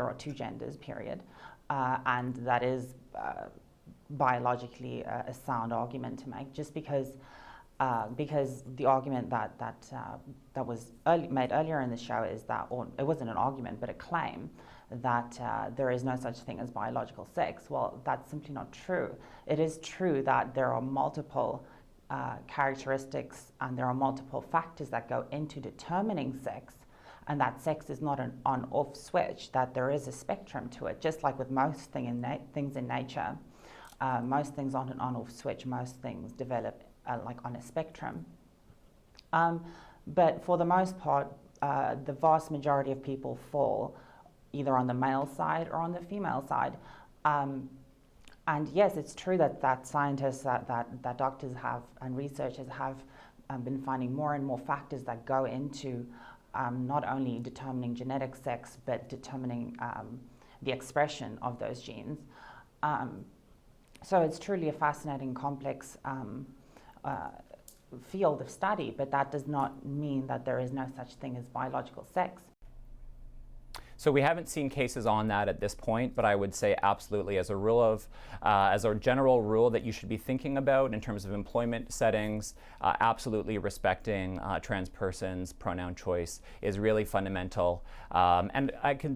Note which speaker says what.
Speaker 1: are two genders, period. And that is biologically a sound argument to make, just because the argument that was made earlier in the show is that, or it wasn't an argument, but a claim that there is no such thing as biological sex. Well, that's simply not true. It is true that there are multiple characteristics and there are multiple factors that go into determining sex, and that sex is not an on-off switch, that there is a spectrum to it, just like with most things in nature. Most things aren't an on-off switch. Most things develop like on a spectrum. But for the most part, the vast majority of people fall either on the male side or on the female side. And yes, it's true that scientists, that doctors have and researchers have been finding more and more factors that go into not only determining genetic sex, but determining the expression of those genes. So it's truly a fascinating, complex field of study, but that does not mean that there is no such thing as biological sex.
Speaker 2: So we haven't seen cases on that at this point, but I would say absolutely, as a general rule that you should be thinking about in terms of employment settings, absolutely respecting trans persons' pronoun choice is really fundamental. And I can